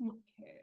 Okay.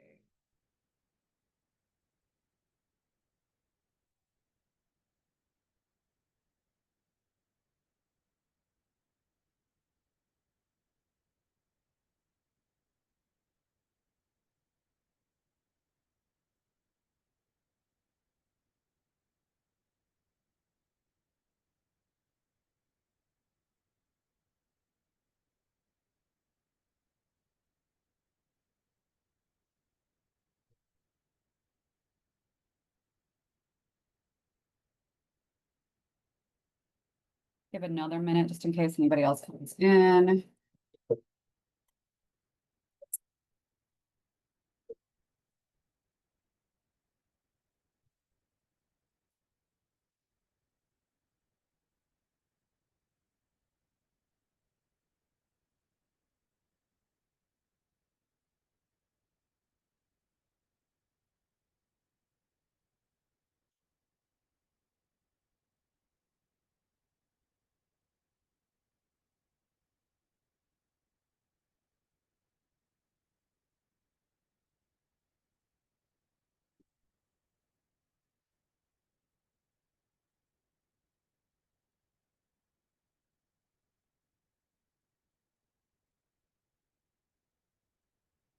Give it another minute just in case anybody else comes in.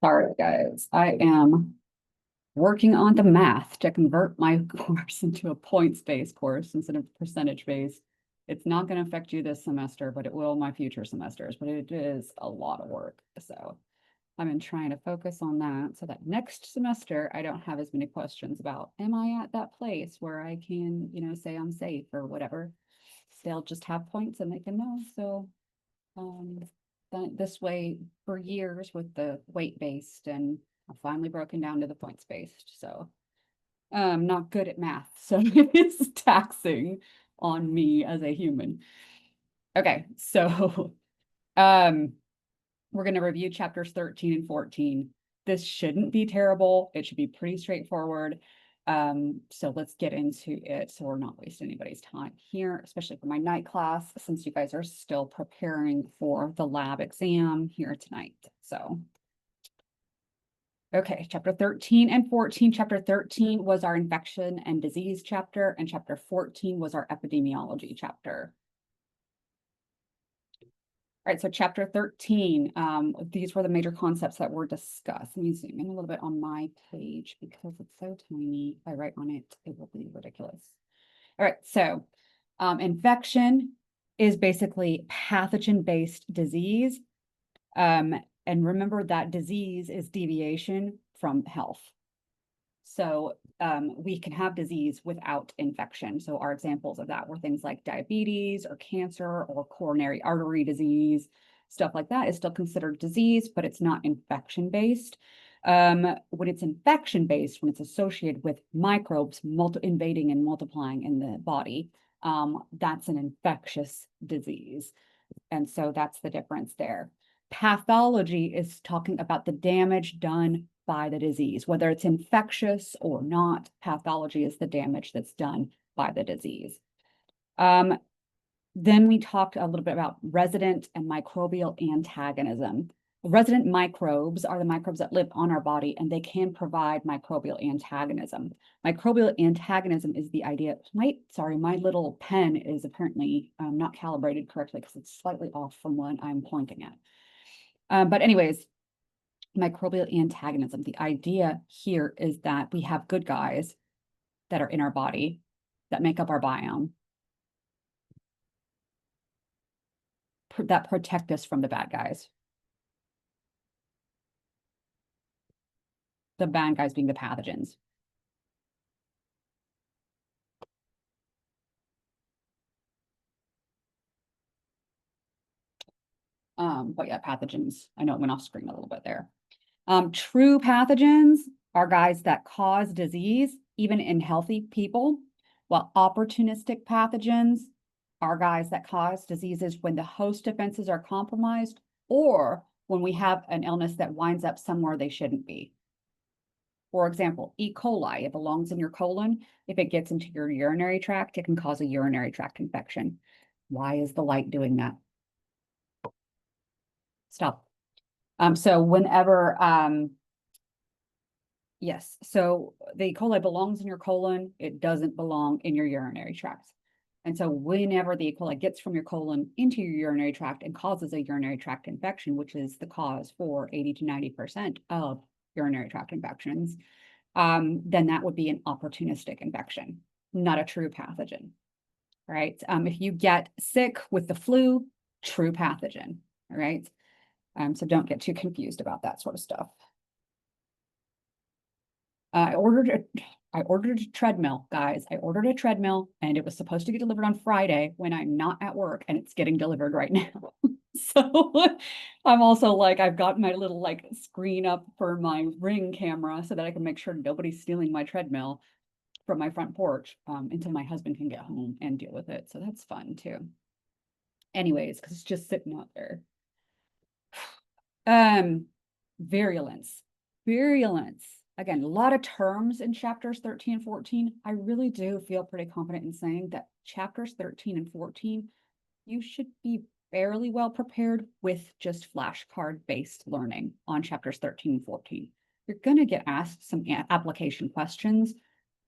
Sorry, guys. I am working on the math to convert my course into a points-based course instead of percentage-based. It's not going to affect you this semester, but it will my future semesters. But it is a lot of work. So I've been trying to focus on that so that next semester I don't have as many questions about, am I at that place where I can, say I'm safe or whatever. They'll just have points and they can know. So this way for years with the weight-based, and I've finally broken down to the points-based. So I'm not good at math, so it is taxing on me as a human. Okay, so we're going to review chapters 13 and 14. This shouldn't be terrible. It should be pretty straightforward. So let's get into it so we're not wasting anybody's time here, especially for my night class, since you guys are still preparing for the lab exam here tonight. So, okay, chapter 13 and 14. Chapter 13 was our infection and disease chapter, and chapter 14 was our epidemiology chapter. All right, so chapter 13, these were the major concepts that were discussed. Let me zoom in a little bit on my page because it's so tiny. If I write on it, it will be ridiculous. All right, so infection is basically pathogen-based disease. And remember that disease is deviation from health. So we can have disease without infection. So our examples of that were things like diabetes or cancer or coronary artery disease. Stuff like that is still considered disease, but it's not infection-based. When it's infection-based, when it's associated with microbes invading and multiplying in the body, that's an infectious disease. And so that's the difference there. Pathology is talking about the damage done by the disease, whether it's infectious or not. Pathology is the damage that's done by the disease. Then we talked a little bit about resident and microbial antagonism. Resident microbes are the microbes that live on our body, and they can provide microbial antagonism. Microbial antagonism is the idea. My little pen is apparently not calibrated correctly because it's slightly off from what I'm pointing at. But anyways, microbial antagonism. The idea here is that we have good guys that are in our body that make up our biome that protect us from the bad guys. The bad guys being the pathogens. But yeah, pathogens. I know it went off screen a little bit there. True pathogens are guys that cause disease, even in healthy people, while opportunistic pathogens are guys that cause diseases when the host defenses are compromised or when we have an illness that winds up somewhere they shouldn't be. For example, E. coli, it belongs in your colon. If it gets into your urinary tract, it can cause a urinary tract infection. Why is the light doing that? Stop. So whenever Yes. So the E. coli belongs in your colon. It doesn't belong in your urinary tract. And so whenever the E. coli gets from your colon into your urinary tract and causes a urinary tract infection, which is the cause for 80 to 90% of urinary tract infections, then that would be an opportunistic infection, not a true pathogen, right? If you get sick with the flu, true pathogen, right? So don't get too confused about that sort of stuff. I ordered a treadmill, guys. I ordered a treadmill and it was supposed to get delivered on Friday when I'm not at work, and it's getting delivered right now. So I'm also like, I've got my little like screen up for my Ring camera so that I can make sure nobody's stealing my treadmill from my front porch until my husband can get home and deal with it. So that's fun too. Anyways, because it's just sitting out there. Um, virulence. Virulence. Again, a lot of terms in chapters 13 and 14. I really do feel pretty confident in saying that chapters 13 and 14, you should be fairly well prepared with just flashcard-based learning on chapters 13 and 14. You're going to get asked some application questions.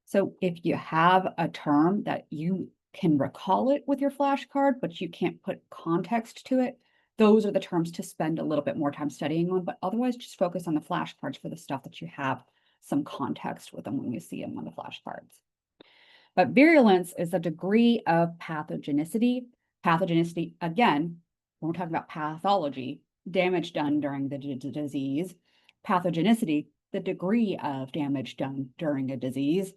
So if you have a term that you can recall it with your flashcard, but you can't put context to it, those are the terms to spend a little bit more time studying on, but otherwise just focus on the flashcards for the stuff that you have some context with them when you see them on the flashcards. But virulence is a degree of pathogenicity. Pathogenicity, again, when we're talking about pathology, damage done during the disease. Pathogenicity, the degree of damage done during a disease.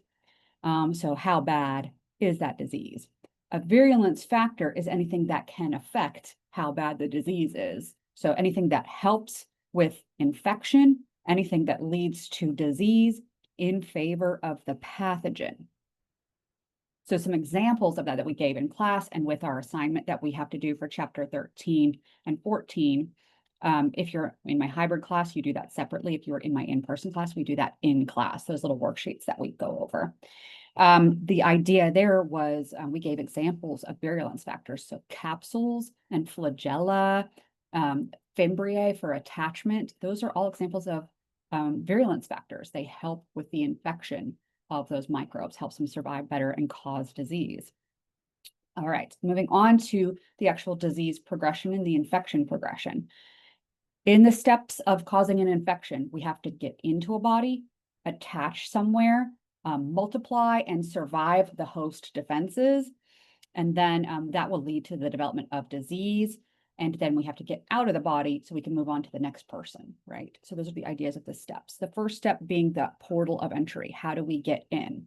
So how bad is that disease? A virulence factor is anything that can affect how bad the disease is. So anything that helps with infection, anything that leads to disease in favor of the pathogen. So some examples of that we gave in class and with our assignment that we have to do for chapter 13 and 14. If you're in my hybrid class, you do that separately. If you're in my in-person class, we do that in class, those little worksheets that we go over. The idea there was we gave examples of virulence factors. So capsules and flagella, fimbriae for attachment. Those are all examples of virulence factors. They help with the infection of those microbes, helps them survive better and cause disease. All right, moving on to the actual disease progression and the infection progression. In the steps of causing an infection, we have to get into a body, attach somewhere, multiply and survive the host defenses. And then that will lead to the development of disease. And then we have to get out of the body so we can move on to the next person, right? So those are the ideas of the steps. The first step being the portal of entry. How do we get in?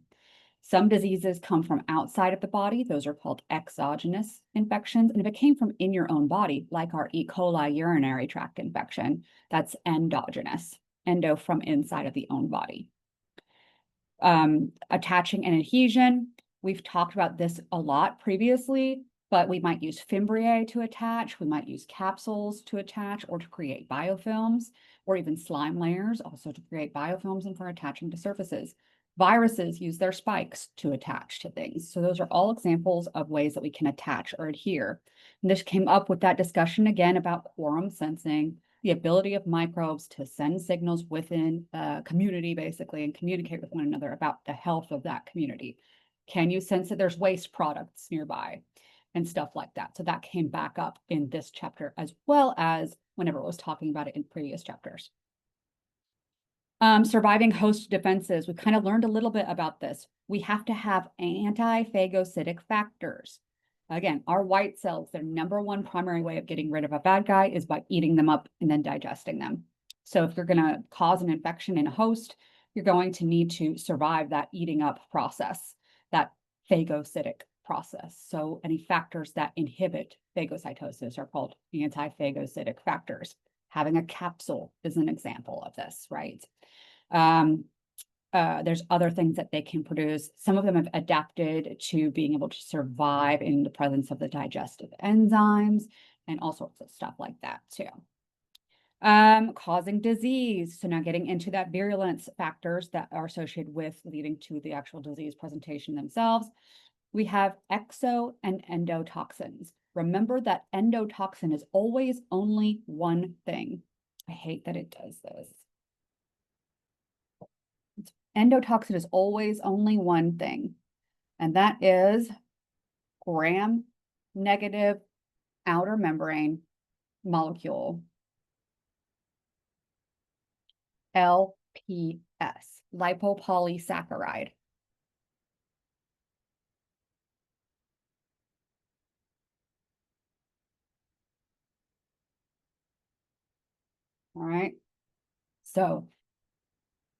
Some diseases come from outside of the body. Those are called exogenous infections. And if it came from in your own body, like our E. coli urinary tract infection, that's endogenous, endo from inside of the own body. Attaching an adhesion. We've talked about this a lot previously, but we might use fimbriae to attach. We might use capsules to attach or to create biofilms, or even slime layers also to create biofilms and for attaching to surfaces. Viruses use their spikes to attach to things. So those are all examples of ways that we can attach or adhere. And this came up with that discussion again about quorum sensing, the ability of microbes to send signals within a community, basically, and communicate with one another about the health of that community. Can you sense that there's waste products nearby and stuff like that? So that came back up in this chapter as well as whenever it was talking about it in previous chapters. Surviving host defenses. We kind of learned a little bit about this. We have to have anti-phagocytic factors. Again, our white cells, their number one primary way of getting rid of a bad guy is by eating them up and then digesting them. So if you're going to cause an infection in a host, you're going to need to survive that eating up process, that phagocytic process. So any factors that inhibit phagocytosis are called anti-phagocytic factors. Having a capsule is an example of this, right? There's other things that they can produce. Some of them have adapted to being able to survive in the presence of the digestive enzymes and all sorts of stuff like that too. Causing disease. So now getting into that virulence factors that are associated with leading to the actual disease presentation themselves. We have exo and endotoxins. Remember that endotoxin is always only one thing. I hate that it does this. Endotoxin is always only one thing, and that is gram-negative outer membrane molecule, LPS, lipopolysaccharide. All right. So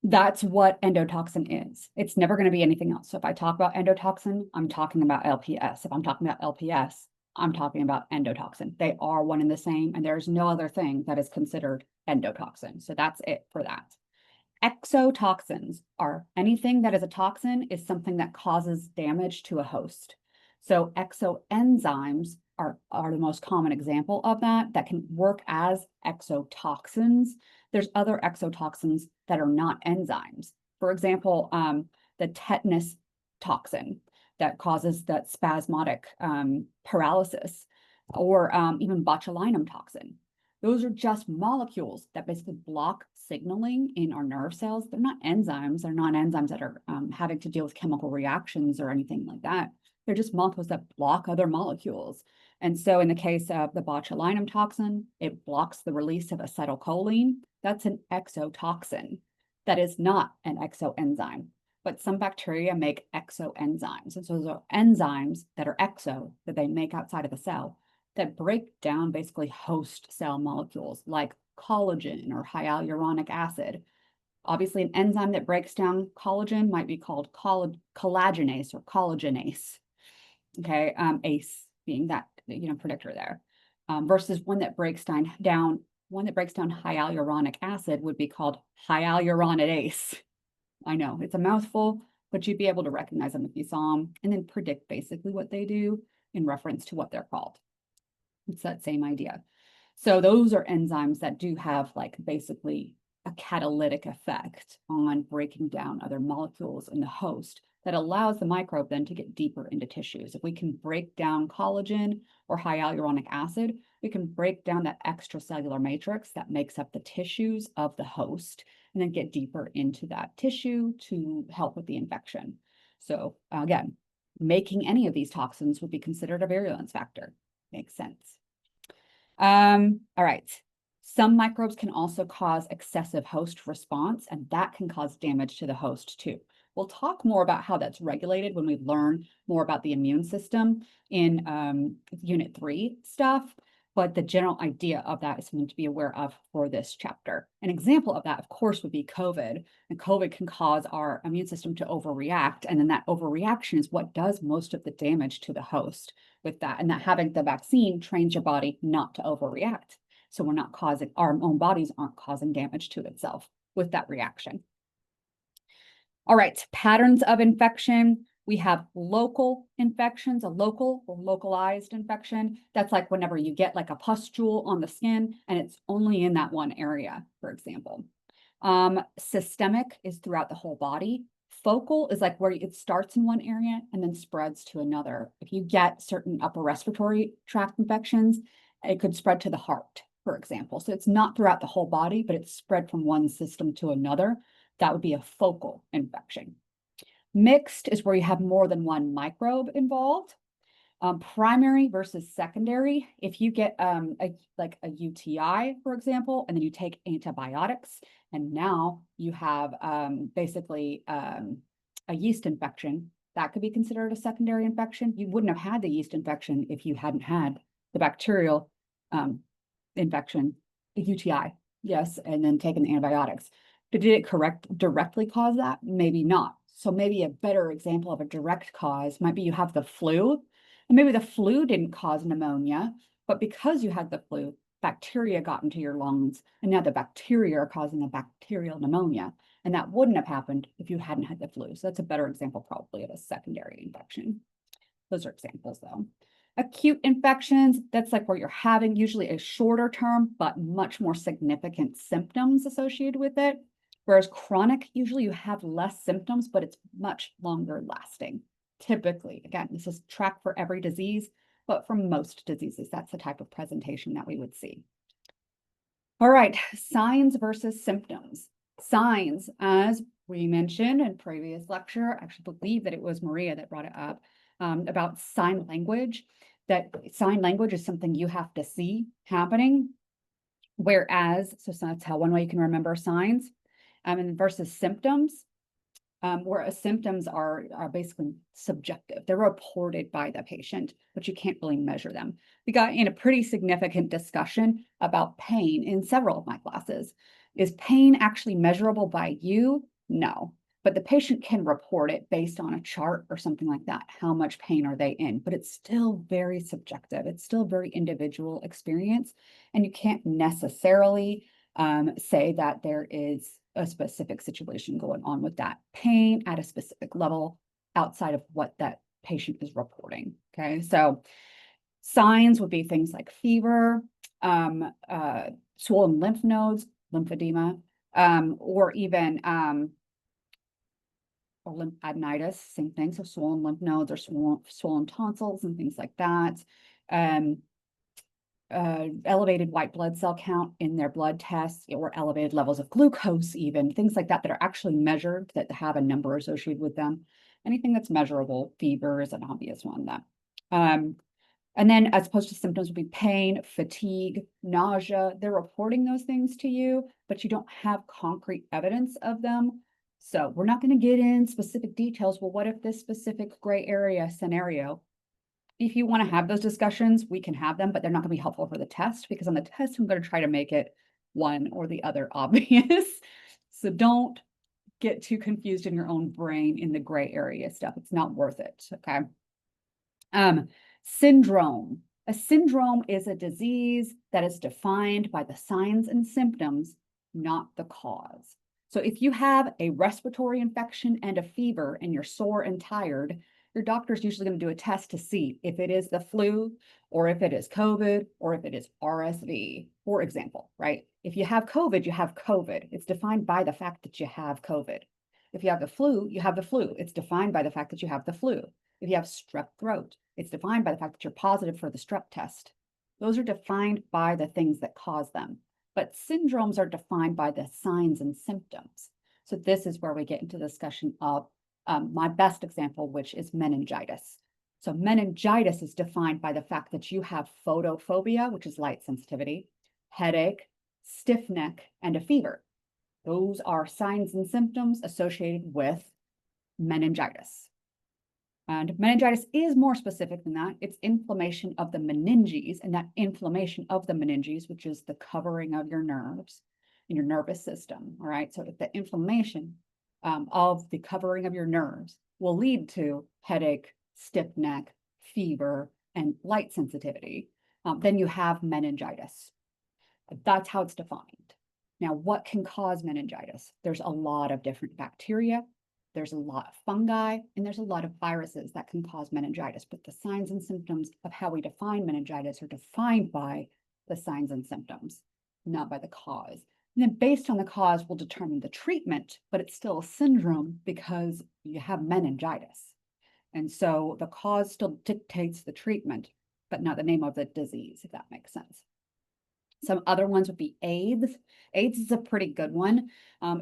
that's what endotoxin is. It's never going to be anything else. So if I talk about endotoxin, I'm talking about LPS. If I'm talking about LPS, I'm talking about endotoxin. They are one and the same, and there's no other thing that is considered endotoxin. So that's it for that. Exotoxins are anything that is a toxin is something that causes damage to a host. So exoenzymes are the most common example of that can work as exotoxins. There's other exotoxins that are not enzymes. For example, the tetanus toxin that causes that spasmodic paralysis, or even botulinum toxin. Those are just molecules that basically block signaling in our nerve cells. They're not enzymes. They're not enzymes that are having to deal with chemical reactions or anything like that. They're just molecules that block other molecules. And so in the case of the botulinum toxin, it blocks the release of acetylcholine. That's an exotoxin. That is not an exoenzyme. But some bacteria make exoenzymes. And so those are enzymes that are exo, that they make outside of the cell, that break down basically host cell molecules like collagen or hyaluronic acid. Obviously, an enzyme that breaks down collagen might be called collagenase or collagenase. Okay, ACE being that predictor there, versus one that breaks down hyaluronic acid would be called hyaluronidase. I know it's a mouthful, but you'd be able to recognize them if you saw them, and then predict basically what they do in reference to what they're called. It's that same idea. So those are enzymes that do have like basically a catalytic effect on breaking down other molecules in the host that allows the microbe then to get deeper into tissues. If we can break down collagen or hyaluronic acid, we can break down that extracellular matrix that makes up the tissues of the host and then get deeper into that tissue to help with the infection. So again, making any of these toxins would be considered a virulence factor. Makes sense. All right. Some microbes can also cause excessive host response, and that can cause damage to the host too. We'll talk more about how that's regulated when we learn more about the immune system in Unit 3 stuff, but the general idea of that is something to be aware of for this chapter. An example of that, of course, would be COVID, and COVID can cause our immune system to overreact, and then that overreaction is what does most of the damage to the host with that, and that having the vaccine trains your body not to overreact. So we're not causing, our own bodies aren't causing damage to itself with that reaction. All right, patterns of infection. We have local infections, a local or localized infection. That's like whenever you get like a pustule on the skin and it's only in that one area, for example. Systemic is throughout the whole body. Focal is like where it starts in one area and then spreads to another. If you get certain upper respiratory tract infections, it could spread to the heart, for example. So it's not throughout the whole body, but it's spread from one system to another. That would be a focal infection. Mixed is where you have more than one microbe involved. Primary versus secondary. If you get a UTI, for example, and then you take antibiotics, and now you have basically a yeast infection, that could be considered a secondary infection. You wouldn't have had the yeast infection if you hadn't had the bacterial infection, the UTI, yes, and then taken the antibiotics. But did it directly cause that? Maybe not. So maybe a better example of a direct cause might be you have the flu, and maybe the flu didn't cause pneumonia, but because you had the flu, bacteria got into your lungs, and now the bacteria are causing a bacterial pneumonia. And that wouldn't have happened if you hadn't had the flu. So that's a better example probably of a secondary infection. Those are examples though. Acute infections, that's like where you're having usually a shorter term, but much more significant symptoms associated with it. Whereas chronic, usually you have less symptoms, but it's much longer lasting. Typically, again, this is track for every disease, but for most diseases, that's the type of presentation that we would see. All right, signs versus symptoms. Signs, as We mentioned in previous lecture, I actually believe that it was Maria that brought it up, about sign language, that sign language is something you have to see happening. Whereas, so that's how one way you can remember signs, and versus symptoms, whereas symptoms are basically subjective. They're reported by the patient, but you can't really measure them. We got in a pretty significant discussion about pain in several of my classes. Is pain actually measurable by you? No, but the patient can report it based on a chart or something like that. How much pain are they in? But it's still very subjective. It's still very individual experience, and you can't necessarily say that there is a specific situation going on with that pain at a specific level outside of what that patient is reporting. Okay, so signs would be things like fever, swollen lymph nodes, lymphedema, or even lymphadenitis, same thing. So swollen lymph nodes or swollen tonsils and things like that. Elevated white blood cell count in their blood tests, or elevated levels of glucose, even things like that that are actually measured, that have a number associated with them. Anything that's measurable, fever is an obvious one. That and then as opposed to symptoms would be pain, fatigue, nausea. They're reporting those things to you, but you don't have concrete evidence of them. So we're not going to get in specific details. Well, what if this specific gray area scenario? If you want to have those discussions, we can have them, but they're not going to be helpful for the test, because on the test, I'm going to try to make it one or the other obvious. So don't get too confused in your own brain in the gray area stuff. It's not worth it. Okay. Syndrome. A syndrome is a disease that is defined by the signs and symptoms, not the cause. So if you have a respiratory infection and a fever and you're sore and tired, your doctor's usually going to do a test to see if it is the flu, or if it is COVID, or if it is RSV, for example, right? If you have COVID, you have COVID. It's defined by the fact that you have COVID. If you have the flu, you have the flu. It's defined by the fact that you have the flu. If you have strep throat, it's defined by the fact that you're positive for the strep test. Those are defined by the things that cause them. But syndromes are defined by the signs and symptoms. So this is where we get into the discussion of my best example, which is meningitis. So meningitis is defined by the fact that you have photophobia, which is light sensitivity, headache, stiff neck, and a fever. Those are signs and symptoms associated with meningitis. And meningitis is more specific than that. It's inflammation of the meninges, and that inflammation of the meninges, which is the covering of your nerves and your nervous system. All right. So if the inflammation of the covering of your nerves will lead to headache, stiff neck, fever, and light sensitivity, then you have meningitis. That's how it's defined. Now, what can cause meningitis? There's a lot of different bacteria. There's a lot of fungi, and there's a lot of viruses that can cause meningitis, but the signs and symptoms of how we define meningitis are defined by the signs and symptoms, not by the cause. And then based on the cause, we'll determine the treatment, but it's still a syndrome because you have meningitis. And so the cause still dictates the treatment, but not the name of the disease, if that makes sense. Some other ones would be AIDS. AIDS is a pretty good one.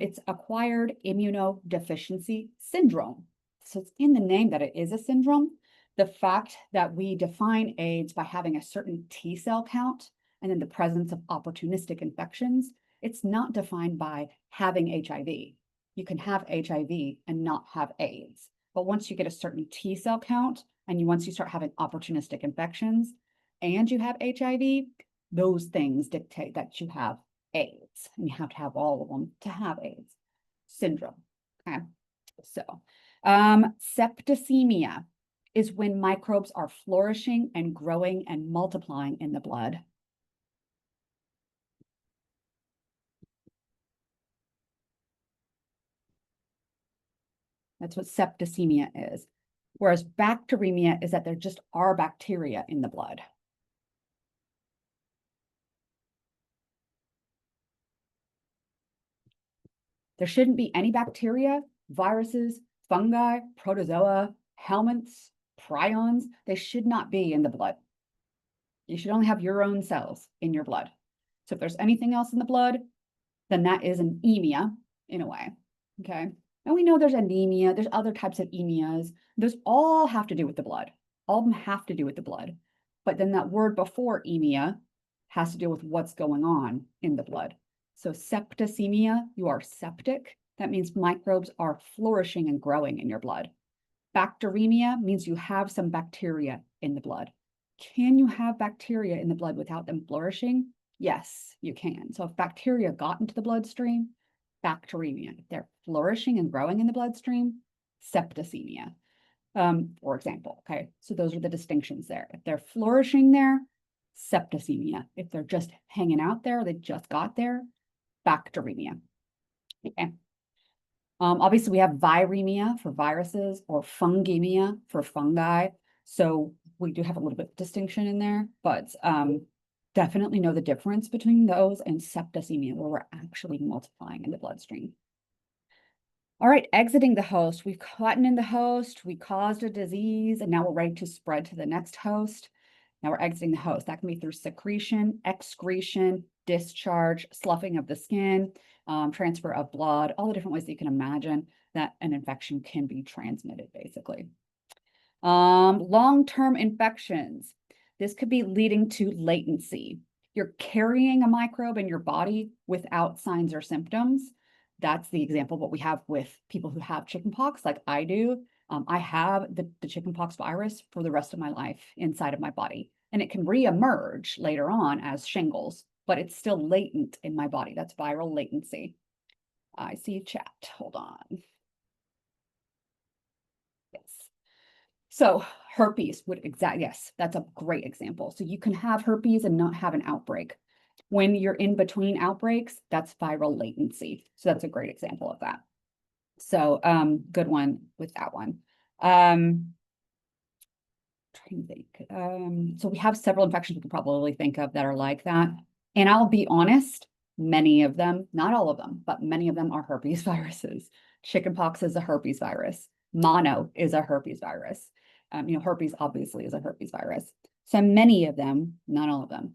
It's acquired immunodeficiency syndrome. So it's in the name that it is a syndrome. The fact that we define AIDS by having a certain T cell count and then the presence of opportunistic infections, it's not defined by having HIV. You can have HIV and not have AIDS. But once you get a certain T cell count and once you start having opportunistic infections and you have HIV, those things dictate that you have AIDS, and you have to have all of them to have AIDS syndrome. Okay, so septicemia is when microbes are flourishing and growing and multiplying in the blood. That's what septicemia is. Whereas bacteremia is that there just are bacteria in the blood. There shouldn't be any bacteria, viruses, fungi, protozoa, helminths, prions. They should not be in the blood. You should only have your own cells in your blood. So if there's anything else in the blood, then that is an emia in a way. Okay. And we know there's anemia, there's other types of emias. Those all have to do with the blood. All of them have to do with the blood. But then that word before emia has to do with what's going on in the blood. So septicemia, you are septic. That means microbes are flourishing and growing in your blood. Bacteremia means you have some bacteria in the blood. Can you have bacteria in the blood without them flourishing? Yes, you can. So if bacteria got into the bloodstream, bacteremia. If they're flourishing and growing in the bloodstream, septicemia, for example. Okay, so those are the distinctions there. If they're flourishing there, septicemia. If they're just hanging out there, they just got there, bacteremia. Okay. Obviously, we have viremia for viruses or fungemia for fungi. So we do have a little bit of distinction in there, but definitely know the difference between those and septicemia, where we're actually multiplying in the bloodstream. All right, exiting the host. We've gotten in the host, we caused a disease, and now we're ready to spread to the next host. Now we're exiting the host. That can be through secretion, excretion, discharge, sloughing of the skin, transfer of blood, all the different ways that you can imagine that an infection can be transmitted, basically. Long-term infections. This could be leading to latency. You're carrying a microbe in your body without signs or symptoms. That's the example of what we have with people who have chickenpox, like I do. I have the chickenpox virus for the rest of my life inside of my body, and it can reemerge later on as shingles, but it's still latent in my body. That's viral latency. I see chat. Hold on. Yes. So herpes would yes, that's a great example. So you can have herpes and not have an outbreak. When you're in between outbreaks, that's viral latency. So that's a great example of that. So good one with that one. Trying to think. So we have several infections we can probably think of that are like that. And I'll be honest, many of them, not all of them, but many of them are herpes viruses. Chickenpox is a herpes virus. Mono is a herpes virus. Herpes obviously is a herpes virus. So many of them, not all of them,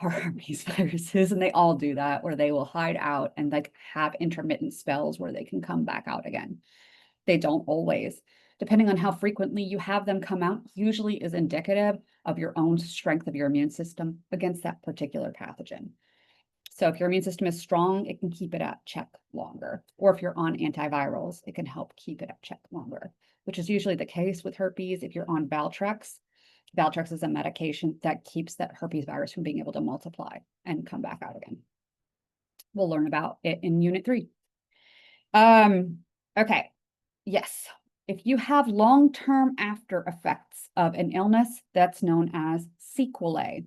are herpes viruses, and they all do that, where they will hide out and like have intermittent spells where they can come back out again. They don't always. Depending on how frequently you have them come out, usually is indicative of your own strength of your immune system against that particular pathogen. So if your immune system is strong, it can keep it at check longer. Or if you're on antivirals, it can help keep it at check longer, which is usually the case with herpes. If you're on Valtrex, Valtrex is a medication that keeps that herpes virus from being able to multiply and come back out again. We'll learn about it in Unit 3. Okay. Yes. If you have long-term after effects of an illness, that's known as sequelae.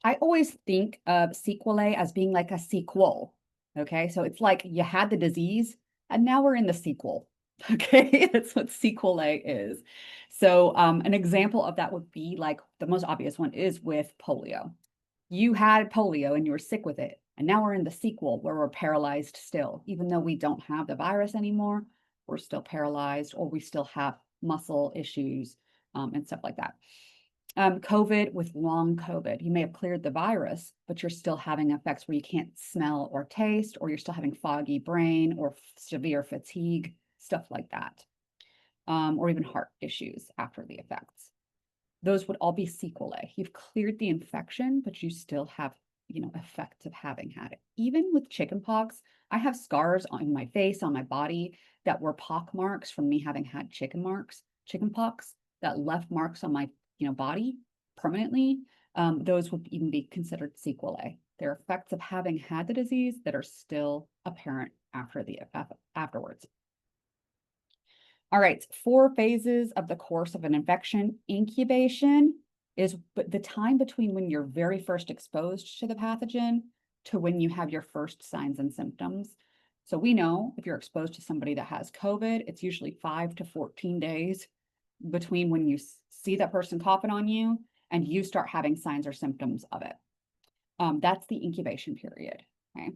I always think of sequelae as being like a sequel. Okay. So it's like you had the disease and now we're in the sequel. Okay. That's what sequelae is. So an example of that would be like the most obvious one is with polio. You had polio and you were sick with it. And now we're in the sequel where we're paralyzed still, even though we don't have the virus anymore, we're still paralyzed, or we still have muscle issues and stuff like that. COVID with long COVID, you may have cleared the virus, but you're still having effects where you can't smell or taste, or you're still having foggy brain or severe fatigue, stuff like that, or even heart issues after the effects. Those would all be sequelae. You've cleared the infection, but you still have, effects of having had it. Even with chickenpox, I have scars on my face, on my body that were pock marks from me having had chickenpox that left marks on my, body permanently. Those would even be considered sequelae. They're effects of having had the disease that are still apparent afterwards. All right, 4 phases of the course of an infection. Incubation is the time between when you're very first exposed to the pathogen to when you have your first signs and symptoms. So we know if you're exposed to somebody that has COVID, it's usually 5 to 14 days between when you see that person coughing on you and you start having signs or symptoms of it. That's the incubation period, okay?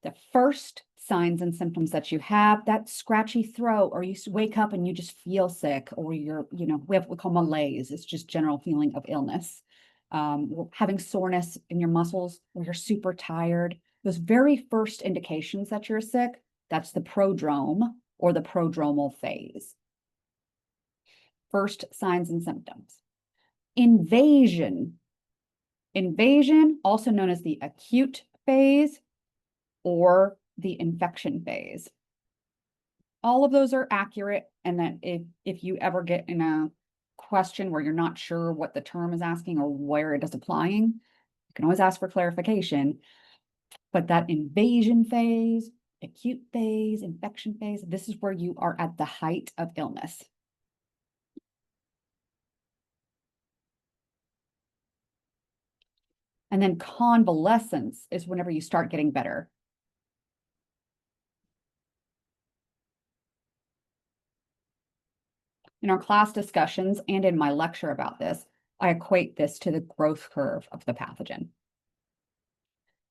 The first signs and symptoms that you have, that scratchy throat, or you wake up and you just feel sick, or you're, we have what we call malaise. It's just general feeling of illness. Having soreness in your muscles, or you're super tired. Those very first indications that you're sick, that's the prodrome or the prodromal phase. First, signs and symptoms. Invasion. Invasion, also known as the acute phase or the infection phase. All of those are accurate. And then if you ever get in a question where you're not sure what the term is asking or where it is applying, you can always ask for clarification. But that invasion phase, acute phase, infection phase, this is where you are at the height of illness. And then convalescence is whenever you start getting better. In our class discussions and in my lecture about this, I equate this to the growth curve of the pathogen.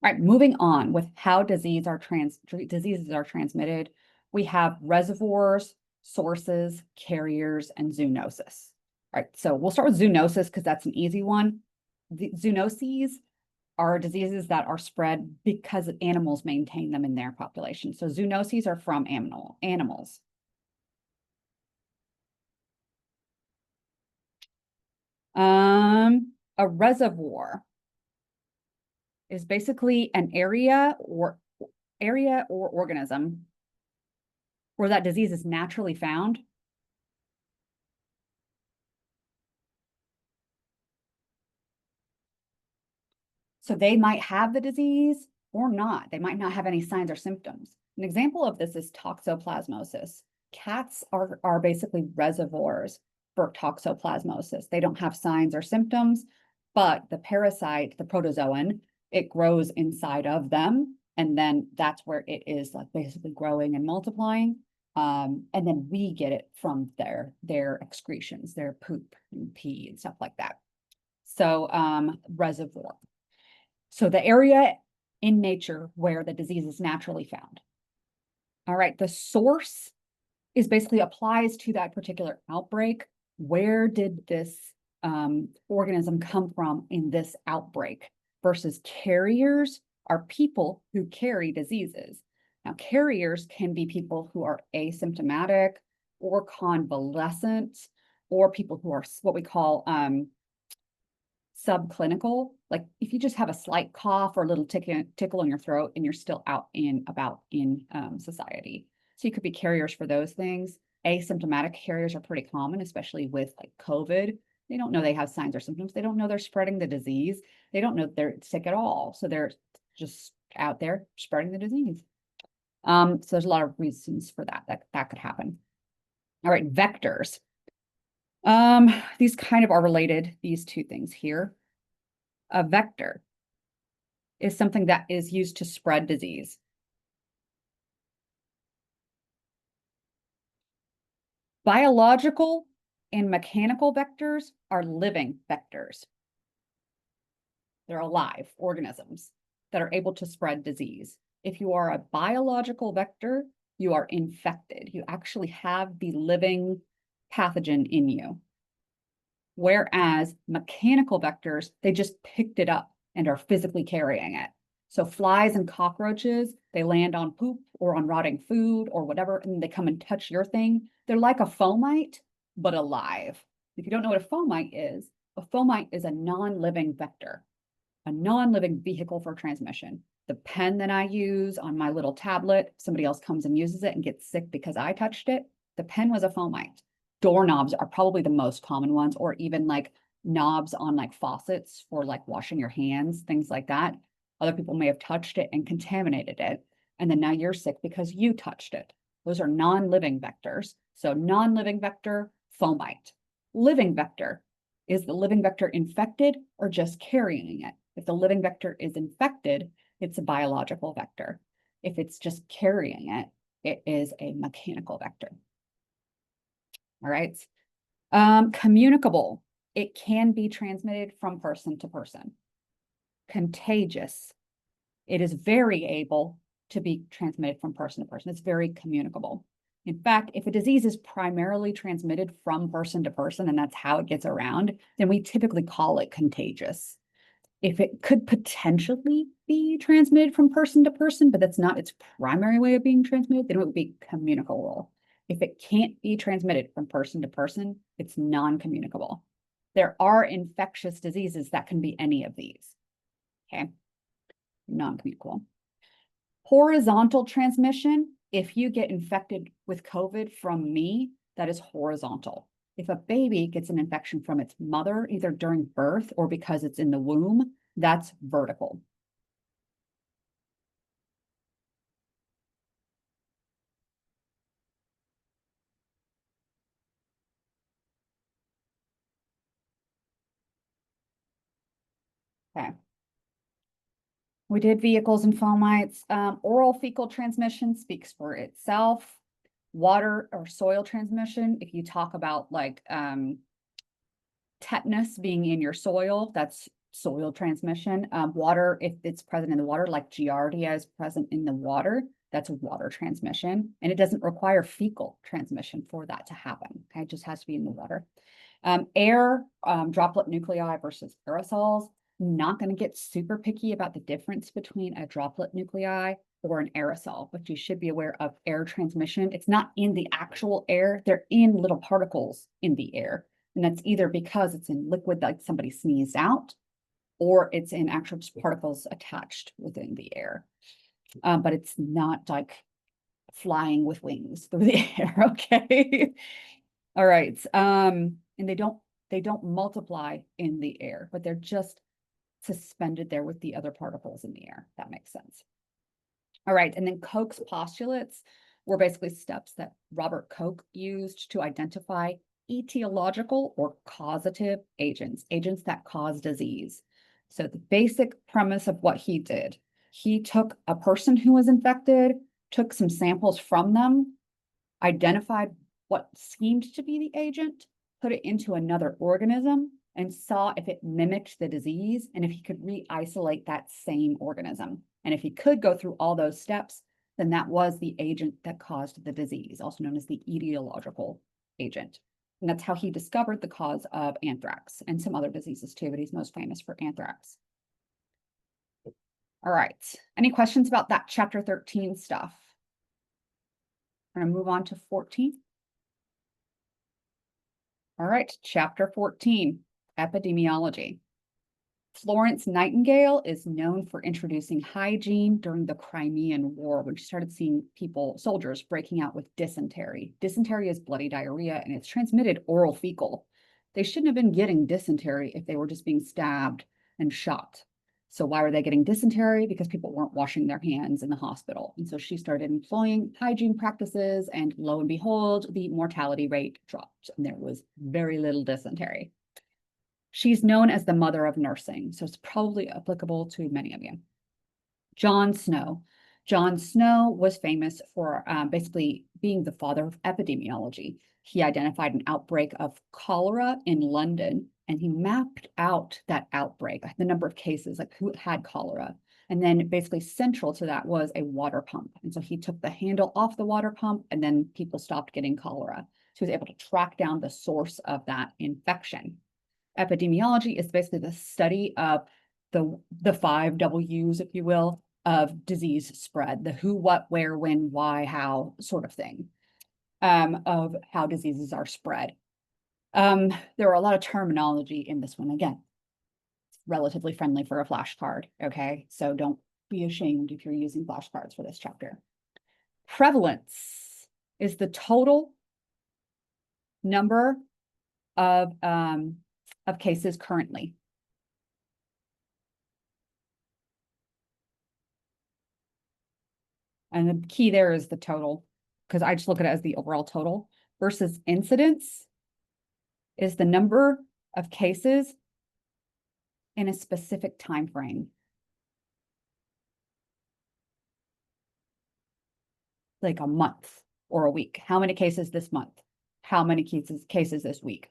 All right, moving on with how diseases are transmitted. We have reservoirs, sources, carriers, and zoonosis. All right, so we'll start with zoonosis because that's an easy one. The zoonoses are diseases that are spread because animals maintain them in their population. So zoonoses are from animals. A reservoir is basically an area or organism where that disease is naturally found. So they might have the disease or not. They might not have any signs or symptoms. An example of this is toxoplasmosis. Cats are basically reservoirs for toxoplasmosis. They don't have signs or symptoms, but the parasite, the protozoan, it grows inside of them. And then that's where it is like basically growing and multiplying. And then we get it from their excretions, their poop and pee and stuff like that. So reservoir. So the area in nature where the disease is naturally found. All right, the source is basically applies to that particular outbreak. Where did this organism come from in this outbreak? Versus carriers are people who carry diseases. Now, carriers can be people who are asymptomatic or convalescent, or people who are what we call subclinical. Like if you just have a slight cough or a little tickle in your throat and you're still out in society. So you could be carriers for those things. Asymptomatic carriers are pretty common, especially with like COVID. They don't know they have signs or symptoms. They don't know they're spreading the disease. They don't know they're sick at all. So they're just out there spreading the disease. So there's a lot of reasons for that could happen. All right, vectors. These kind of are related, these two things here. A vector is something that is used to spread disease. Biological and mechanical vectors are living vectors. They're alive organisms that are able to spread disease. If you are a biological vector, you are infected. You actually have the living pathogen in you. Whereas mechanical vectors, they just picked it up and are physically carrying it. So flies and cockroaches, they land on poop or on rotting food or whatever, and they come and touch your thing. They're like a fomite, but alive. If you don't know what a fomite is a non-living vector, a non-living vehicle for transmission. The pen that I use on my little tablet, somebody else comes and uses it and gets sick because I touched it. The pen was a fomite. Doorknobs are probably the most common ones, or even like knobs on like faucets for like washing your hands, things like that. Other people may have touched it and contaminated it. And then now you're sick because you touched it. Those are non-living vectors. So non-living vector, fomite. Living vector, is the living vector infected or just carrying it? If the living vector is infected, it's a biological vector. If it's just carrying it, it is a mechanical vector. All right. Communicable. It can be transmitted from person to person. Contagious. It is very able to be transmitted from person to person. It's very communicable. In fact, if a disease is primarily transmitted from person to person, and that's how it gets around, then we typically call it contagious. If it could potentially be transmitted from person to person, but that's not its primary way of being transmitted, then it would be communicable. If it can't be transmitted from person to person, it's non-communicable. There are infectious diseases that can be any of these. Okay, non-communicable. Horizontal transmission, if you get infected with COVID from me, that is horizontal. If a baby gets an infection from its mother, either during birth or because it's in the womb, that's vertical. Okay. We did vehicles and fomites. Oral fecal transmission speaks for itself. Water or soil transmission, if you talk about like tetanus being in your soil, that's soil transmission. Water, if it's present in the water, like Giardia is present in the water, that's water transmission. And it doesn't require fecal transmission for that to happen. Okay, it just has to be in the water. Air, droplet nuclei versus aerosols. Not going to get super picky about the difference between a droplet nuclei or an aerosol, but you should be aware of air transmission. It's not in the actual air, they're in little particles in the air. And that's either because it's in liquid like somebody sneezed out, or it's in actual just particles attached within the air. But it's not like flying with wings through the air, okay? All right. And they don't multiply in the air, but they're just suspended there with the other particles in the air. That makes sense. All right. And then Koch's postulates were basically steps that Robert Koch used to identify etiological or causative agents, agents that cause disease. So the basic premise of what he did, he took a person who was infected, took some samples from them, identified what seemed to be the agent, put it into another organism, and saw if it mimicked the disease and if he could re-isolate that same organism. And if he could go through all those steps, then that was the agent that caused the disease, also known as the etiological agent. And that's how he discovered the cause of anthrax and some other diseases too, but he's most famous for anthrax. All right. Any questions about that chapter 13 stuff? We're going to move on to 14. All right, chapter 14, epidemiology. Florence Nightingale is known for introducing hygiene during the Crimean War when she started seeing soldiers breaking out with dysentery. Dysentery is bloody diarrhea and it's transmitted oral fecal. They shouldn't have been getting dysentery if they were just being stabbed and shot. So why were they getting dysentery? Because people weren't washing their hands in the hospital. And so she started employing hygiene practices, and lo and behold, the mortality rate dropped and there was very little dysentery. She's known as the mother of nursing, so it's probably applicable to many of you. John Snow. John Snow was famous for basically being the father of epidemiology. He identified an outbreak of cholera in London, and he mapped out that outbreak, the number of cases, like who had cholera. And then basically central to that was a water pump. And so he took the handle off the water pump, and then people stopped getting cholera. So he was able to track down the source of that infection. Epidemiology is basically the study of the 5 W's, if you will, of disease spread, the who, what, where, when, why, how sort of thing, of how diseases are spread. There are a lot of terminology in this one. Again, it's relatively friendly for a flashcard, okay? So don't be ashamed if you're using flashcards for this chapter. Prevalence is the total number of cases currently. And the key there is the total, because I just look at it as the overall total, versus incidence is the number of cases in a specific time frame. Like a month or a week. How many cases this month? How many cases this week?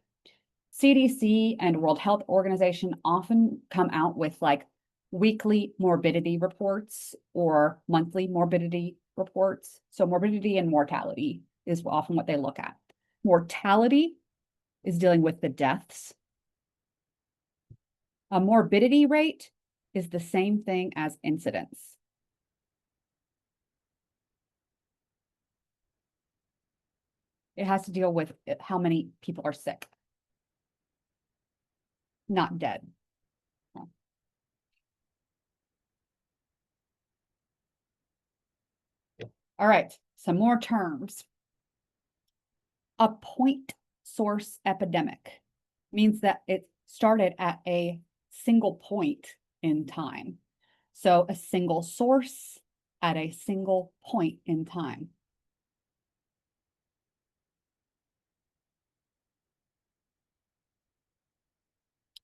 CDC and World Health Organization often come out with like weekly morbidity reports or monthly morbidity reports. So morbidity and mortality is often what they look at. Mortality is dealing with the deaths. A morbidity rate is the same thing as incidence. It has to deal with how many people are sick, not dead. All right, some more terms. A point source epidemic means that it started at a single point in time. So a single source at a single point in time.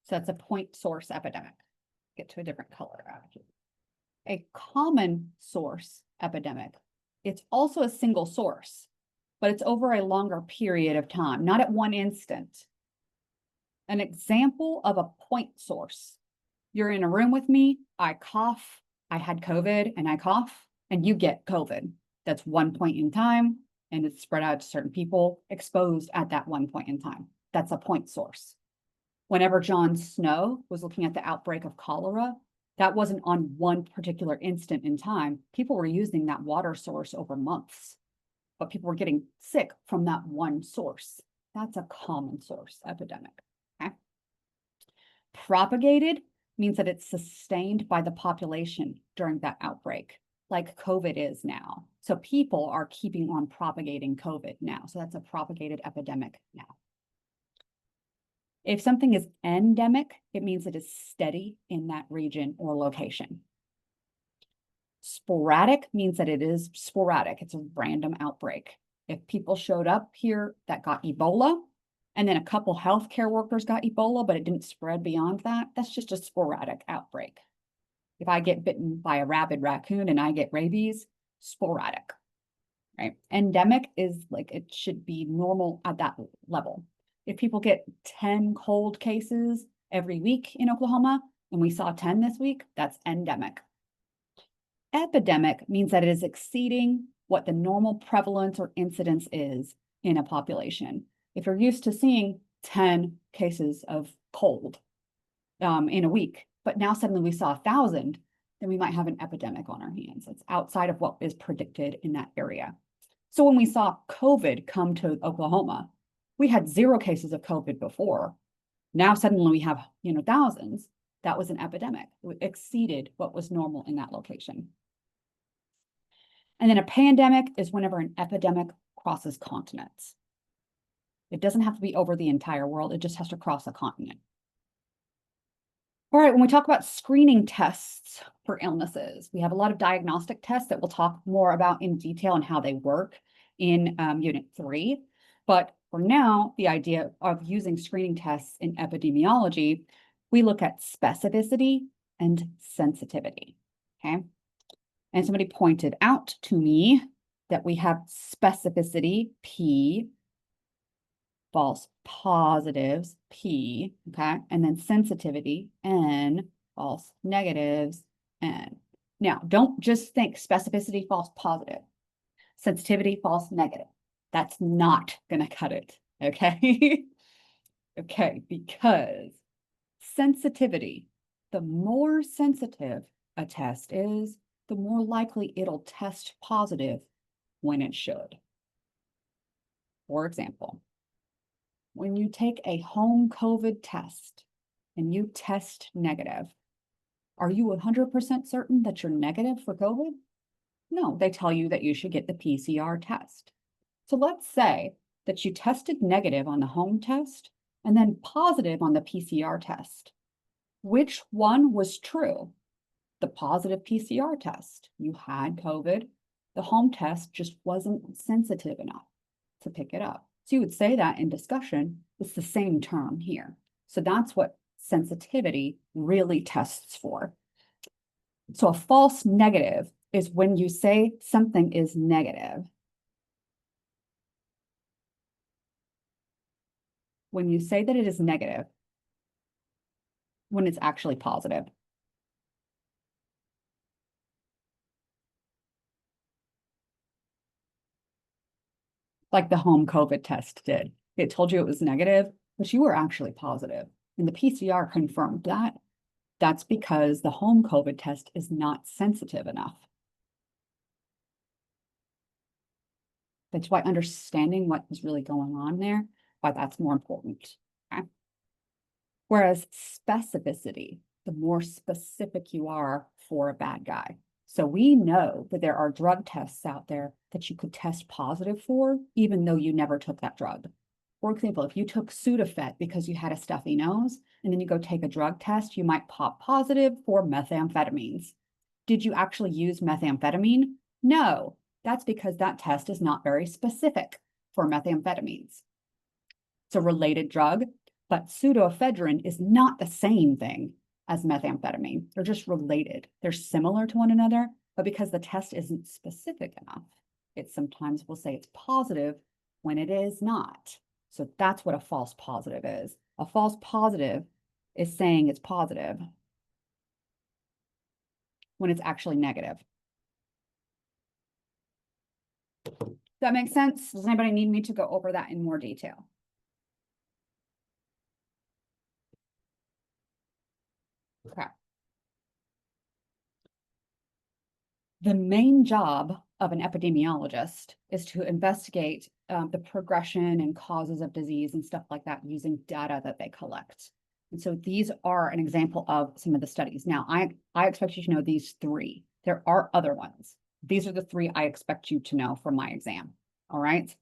So that's a point source epidemic. Get to a different color. A common source epidemic. It's also a single source, but it's over a longer period of time, not at one instant. An example of a point source. You're in a room with me, I cough, I had COVID and I cough, and you get COVID. That's one point in time, and it's spread out to certain people exposed at that one point in time. That's a point source. Whenever John Snow was looking at the outbreak of cholera, that wasn't on one particular instant in time. People were using that water source over months, but people were getting sick from that one source. That's a common source epidemic. Okay. Propagated means that it's sustained by the population during that outbreak, like COVID is now. So people are keeping on propagating COVID now. So that's a propagated epidemic now. If something is endemic, it means it is steady in that region or location. Sporadic means that it is sporadic. It's a random outbreak. If people showed up here that got Ebola, and then a couple healthcare workers got Ebola, but it didn't spread beyond that, that's just a sporadic outbreak. If I get bitten by a rabid raccoon and I get rabies, sporadic, right? Endemic is like, it should be normal at that level. If people get 10 cold cases every week in Oklahoma, and we saw 10 this week, that's endemic. Epidemic means that it is exceeding what the normal prevalence or incidence is in a population. If you're used to seeing 10 cases of cold in a week, but now suddenly we saw 1,000, then we might have an epidemic on our hands. It's outside of what is predicted in that area. So when we saw COVID come to Oklahoma, we had 0 cases of COVID before. Now suddenly we have, thousands. That was an epidemic. It exceeded what was normal in that location. And then a pandemic is whenever an epidemic crosses continents. It doesn't have to be over the entire world. It just has to cross a continent. All right, when we talk about screening tests for illnesses, we have a lot of diagnostic tests that we'll talk more about in detail on how they work in Unit 3. But for now, the idea of using screening tests in epidemiology, we look at specificity and sensitivity, okay? And somebody pointed out to me that we have specificity, P, false positives, P, okay? And then sensitivity, N, false negatives, N. Now, don't just think specificity, false positive, sensitivity, false negative. That's not gonna cut it, okay? Okay, because sensitivity, the more sensitive a test is, the more likely it'll test positive when it should. For example, when you take a home COVID test and you test negative, are you 100% certain that you're negative for COVID? No, they tell you that you should get the PCR test. So let's say that you tested negative on the home test and then positive on the PCR test. Which one was true? The positive PCR test. You had COVID. The home test just wasn't sensitive enough to pick it up. So you would say that in discussion, it's the same term here. So that's what sensitivity really tests for. So a false negative is when you say something is negative. When you say that it is negative, when it's actually positive. Like the home COVID test did. It told you it was negative, but you were actually positive. And the PCR confirmed that. That's because the home COVID test is not sensitive enough. That's why understanding what is really going on there, why that's more important. Okay. Whereas specificity, the more specific you are for a bad guy. So we know that there are drug tests out there that you could test positive for, even though you never took that drug. For example, if you took Sudafed because you had a stuffy nose, and then you go take a drug test, you might pop positive for methamphetamines. Did you actually use methamphetamine? No, that's because that test is not very specific for methamphetamines. It's a related drug, but pseudoephedrine is not the same thing as methamphetamine. They're just related. They're similar to one another, but because the test isn't specific enough, it sometimes will say it's positive when it is not. So that's what a false positive is. A false positive is saying it's positive when it's actually negative. Does that make sense? Does anybody need me to go over that in more detail? Okay. The main job of an epidemiologist is to investigate the progression and causes of disease and stuff like that using data that they collect. And so these are an example of some of the studies. Now, I expect you to know these three. There are other ones. These are the three I expect you to know from my exam. All right.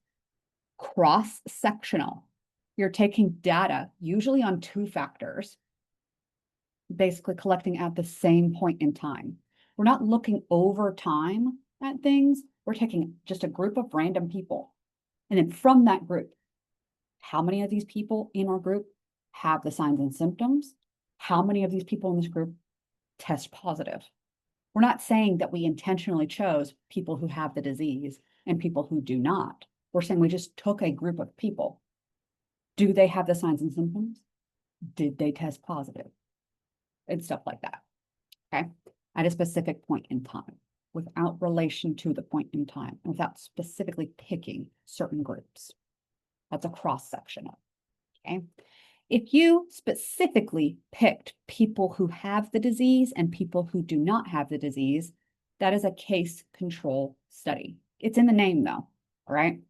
Cross-sectional. You're taking data, usually on two factors, basically collecting at the same point in time. We're not looking over time at things. We're taking just a group of random people. And then from that group, how many of these people in our group have the signs and symptoms? How many of these people in this group test positive? We're not saying that we intentionally chose people who have the disease and people who do not. We're saying we just took a group of people. Do they have the signs and symptoms? Did they test positive? And stuff like that. Okay. At a specific point in time, without relation to the point in time, without specifically picking certain groups. That's a cross section of. Okay. If you specifically picked people who have the disease and people who do not have the disease, that is a case control study. It's in the name though, all right?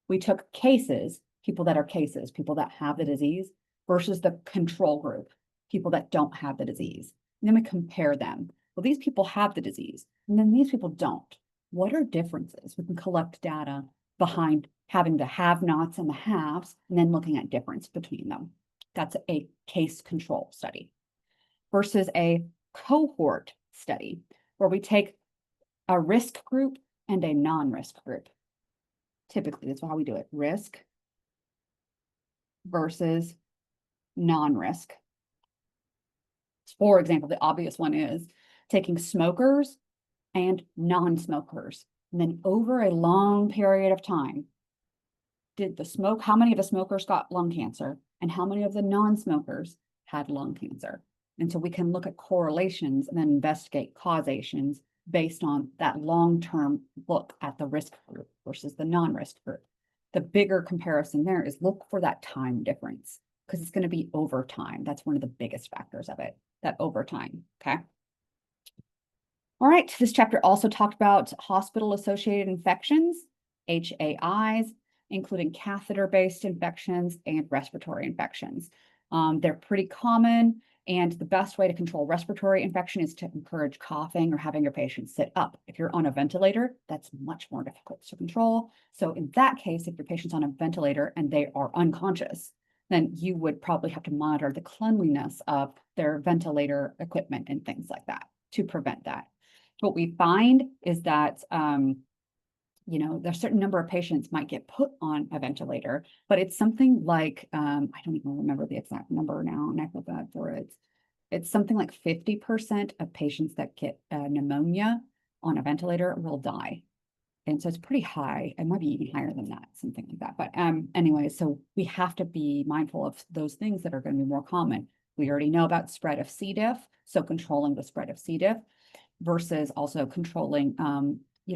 We took cases, people that are cases, people that have the disease versus the control group, people that don't have the disease. And then we compare them. Well, these people have the disease, and then these people don't. What are differences? We can collect data behind having the have-nots and the haves, and then looking at difference between them. That's a case control study versus a cohort study, where we take a risk group and a non-risk group. Typically, that's how we do it. Risk versus non-risk. For example, the obvious one is taking smokers and non-smokers. And then over a long period of time, how many of the smokers got lung cancer and how many of the non-smokers had lung cancer? And so we can look at correlations and then investigate causations based on that long-term look at the risk group versus the non-risk group. The bigger comparison there is look for that time difference because it's going to be over time. That's one of the biggest factors of it, that over time, okay? All right, this chapter also talked about hospital-associated infections, HAIs, including catheter-based infections and respiratory infections. They're pretty common, and the best way to control respiratory infection is to encourage coughing or having your patient sit up. If you're on a ventilator, that's much more difficult to control. So in that case, if your patient's on a ventilator and they are unconscious, then you would probably have to monitor the cleanliness of their ventilator equipment and things like that to prevent that. What we find is that, there's a certain number of patients might get put on a ventilator, but it's something like, I don't even remember the exact number now, and I feel bad for it. It's something like 50% of patients that get pneumonia on a ventilator will die. And so it's pretty high. It might be even higher than that, something like that. But anyway, so we have to be mindful of those things that are going to be more common. We already know about spread of C. diff, so controlling the spread of C. diff versus also controlling,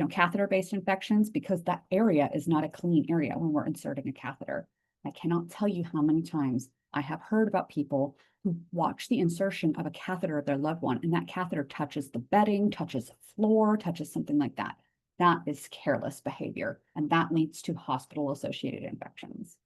catheter-based infections, because that area is not a clean area when we're inserting a catheter. I cannot tell you how many times I have heard about people who watch the insertion of a catheter of their loved one, and that catheter touches the bedding, touches the floor, touches something like that. That is careless behavior, and that leads to hospital-associated infections.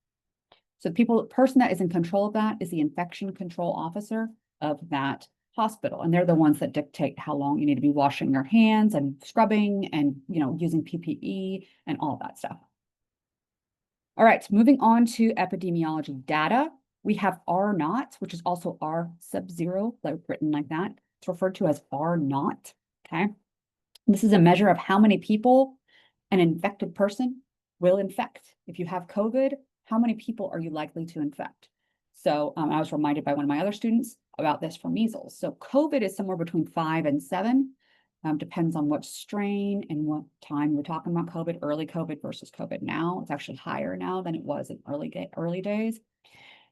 So the person that is in control of that is the infection control officer of that hospital. And they're the ones that dictate how long you need to be washing your hands and scrubbing and, using PPE and all that stuff. All right, moving on to epidemiology data. We have R naught, which is also R sub-zero, written like that. It's referred to as R naught, okay? This is a measure of how many people an infected person will infect. If you have COVID, how many people are you likely to infect? So I was reminded by one of my other students about this for measles. So COVID is somewhere between 5 and 7. Depends on what strain and what time we're talking about COVID, early COVID versus COVID now. It's actually higher now than it was in early days.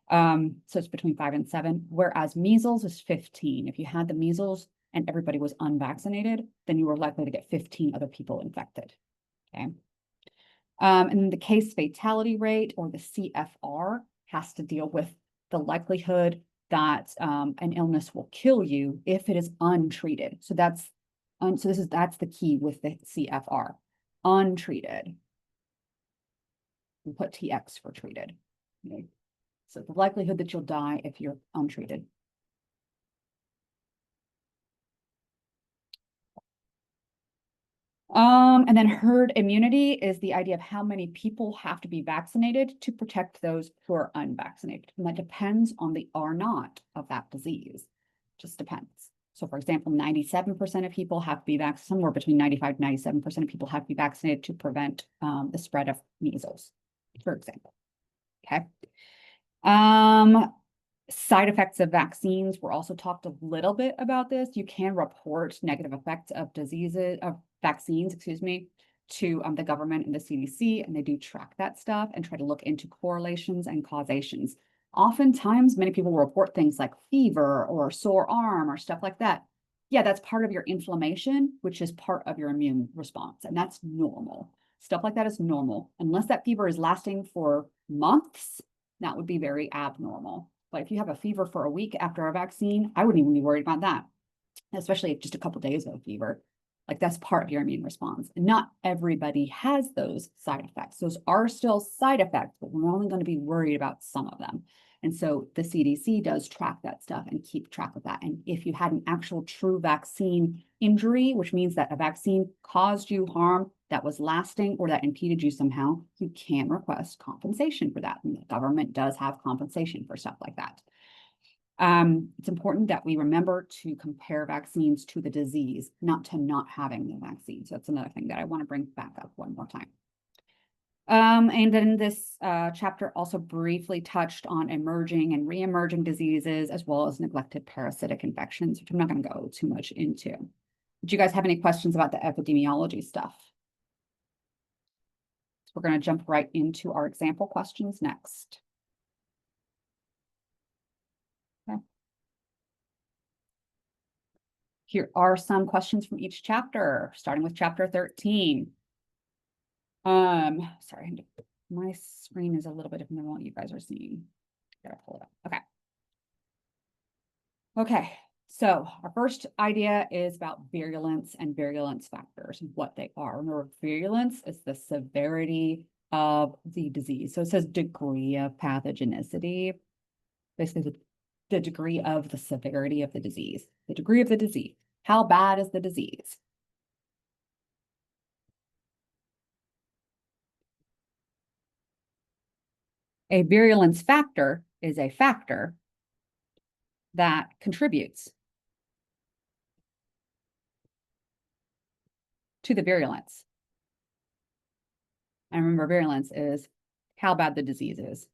So it's between 5 and 7, whereas measles is 15. If you had the measles and everybody was unvaccinated, then you were likely to get 15 other people infected, okay? And then the case fatality rate, or the CFR, has to deal with the likelihood that an illness will kill you if it is untreated. So that's the key with the CFR, untreated. We put TX for treated. Okay? So the likelihood that you'll die if you're untreated. And then herd immunity is the idea of how many people have to be vaccinated to protect those who are unvaccinated. And that depends on the R naught of that disease. Just depends. So for example, 97% of people have to be vaccinated, somewhere between 95 to 97% of people have to be vaccinated to prevent the spread of measles, for example. Okay. Side effects of vaccines. We're also talked a little bit about this. You can report negative effects of vaccines, to the government and the CDC, and they do track that stuff and try to look into correlations and causations. Oftentimes, many people will report things like fever or sore arm or stuff like that. Yeah, that's part of your inflammation, which is part of your immune response, and that's normal. Stuff like that is normal. Unless that fever is lasting for months, that would be very abnormal. But if you have a fever for a week after a vaccine, I wouldn't even be worried about that, especially just a couple of days of fever. Like, that's part of your immune response. And not everybody has those side effects. Those are still side effects, but we're only going to be worried about some of them. And so the CDC does track that stuff and keep track of that. And if you had an actual true vaccine injury, which means that a vaccine caused you harm that was lasting or that impeded you somehow, you can request compensation for that. And the government does have compensation for stuff like that. It's important that we remember to compare vaccines to the disease, not to not having the vaccine. So that's another thing that I want to bring back up one more time. And then this chapter also briefly touched on emerging and re-emerging diseases, as well as neglected parasitic infections, which I'm not going to go too much into. Do you guys have any questions about the epidemiology stuff? So we're going to jump right into our example questions next. Okay. Here are some questions from each chapter, starting with chapter 13. Sorry, my screen is a little bit different than what you guys are seeing. Gotta pull it up. Okay. Okay, so our first idea is about virulence and virulence factors and what they are. Remember, virulence is the severity of the disease. So it says degree of pathogenicity, basically the degree of the severity of the disease, the degree of the disease. How bad is the disease? A virulence factor is a factor that contributes to the virulence. And remember, virulence is how bad the disease is.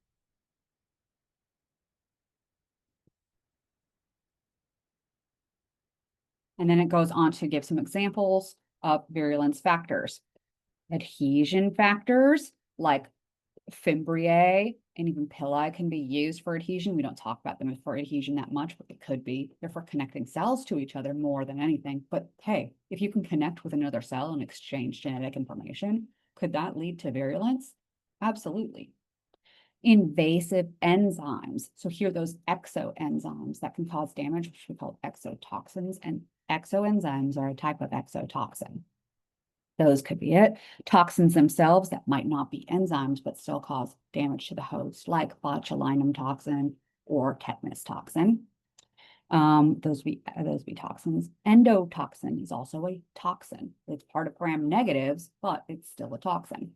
And then it goes on to give some examples of virulence factors. Adhesion factors like Fimbriae and even pili can be used for adhesion. We don't talk about them for adhesion that much, but they could be. They're for connecting cells to each other more than anything. But hey, if you can connect with another cell and exchange genetic information, could that lead to virulence? Absolutely. Invasive enzymes. So here, those exoenzymes that can cause damage, which we call exotoxins, and exoenzymes are a type of exotoxin. Those could be it. Toxins themselves that might not be enzymes, but still cause damage to the host, like botulinum toxin or tetanus toxin. Those be toxins. Endotoxin is also a toxin. It's part of gram negatives, but it's still a toxin.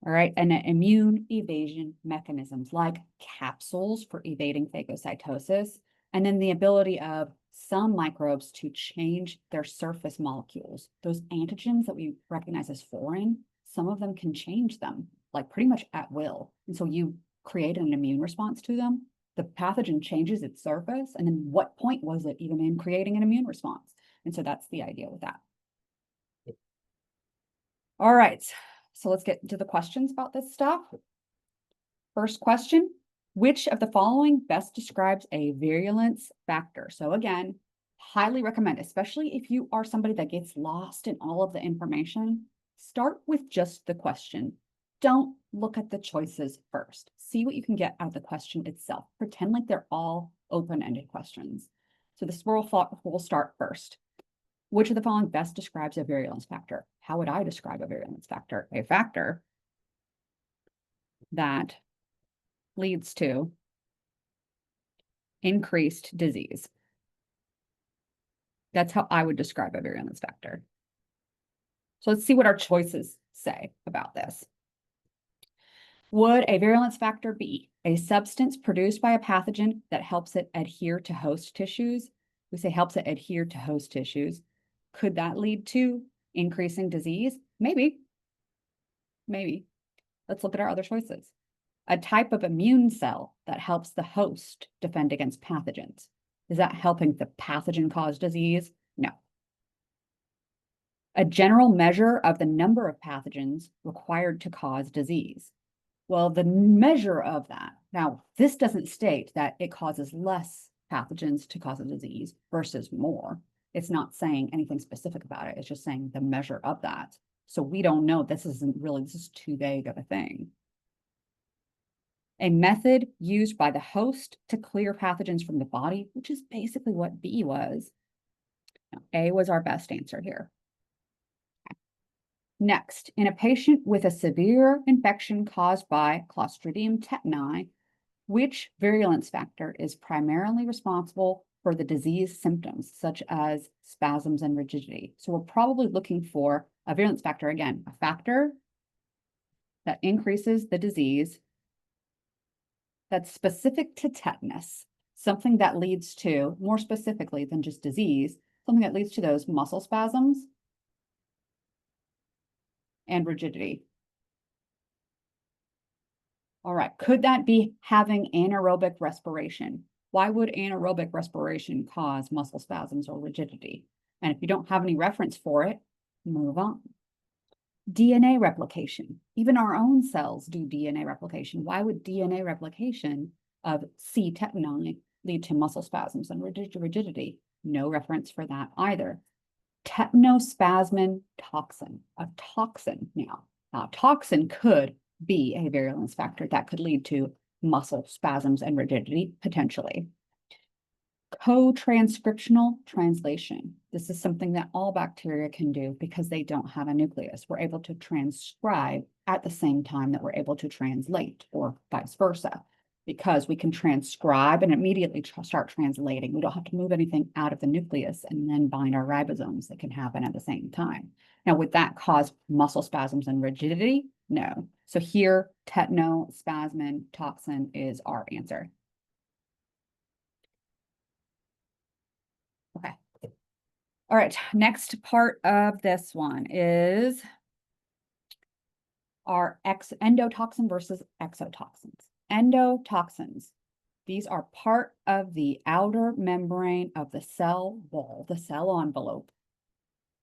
All right, and immune evasion mechanisms like capsules for evading phagocytosis, and then the ability of some microbes to change their surface molecules. Those antigens that we recognize as foreign, some of them can change them, like pretty much at will. And so you create an immune response to them. The pathogen changes its surface, and then what point was it even in creating an immune response? And so that's the idea with that. All right, so let's get into the questions about this stuff. First question, which of the following best describes a virulence factor? So again, highly recommend, especially if you are somebody that gets lost in all of the information, start with just the question. Don't look at the choices first. See what you can get out of the question itself. Pretend like they're all open-ended questions. So this will start first. Which of the following best describes a virulence factor? How would I describe a virulence factor? A factor that leads to increased disease. That's how I would describe a virulence factor. So let's see what our choices say about this. Would a virulence factor be a substance produced by a pathogen that helps it adhere to host tissues? We say helps it adhere to host tissues. Could that lead to increasing disease? Maybe. Maybe. Let's look at our other choices. A type of immune cell that helps the host defend against pathogens. Is that helping the pathogen cause disease? No. A general measure of the number of pathogens required to cause disease. Well, the measure of that, now this doesn't state that it causes less pathogens to cause a disease versus more. It's not saying anything specific about it. It's just saying the measure of that. So we don't know. This is too vague of a thing. A method used by the host to clear pathogens from the body, which is basically what B was. Now, A was our best answer here. Next, in a patient with a severe infection caused by Clostridium tetani, which virulence factor is primarily responsible for the disease symptoms, such as spasms and rigidity? So we're probably looking for a virulence factor, again, a factor that increases the disease that's specific to tetanus, something that leads to, more specifically than just disease, something that leads to those muscle spasms and rigidity. All right, could that be having anaerobic respiration? Why would anaerobic respiration cause muscle spasms or rigidity? And if you don't have any reference for it, move on. DNA replication. Even our own cells do DNA replication. Why would DNA replication of C. tetani lead to muscle spasms and rigidity? No reference for that either. Tetanospasmin toxin, a toxin now. Now, toxin could be a virulence factor that could lead to muscle spasms and rigidity, potentially. Co-transcriptional translation. This is something that all bacteria can do because they don't have a nucleus. We're able to transcribe at the same time that we're able to translate, or vice versa, because we can transcribe and immediately start translating. We don't have to move anything out of the nucleus and then bind our ribosomes. That can happen at the same time. Now, would that cause muscle spasms and rigidity? No. So here, tetanospasmin toxin is our answer. Okay. All right, next part of this one is our endotoxin versus exotoxins. Endotoxins, these are part of the outer membrane of the cell wall, the cell envelope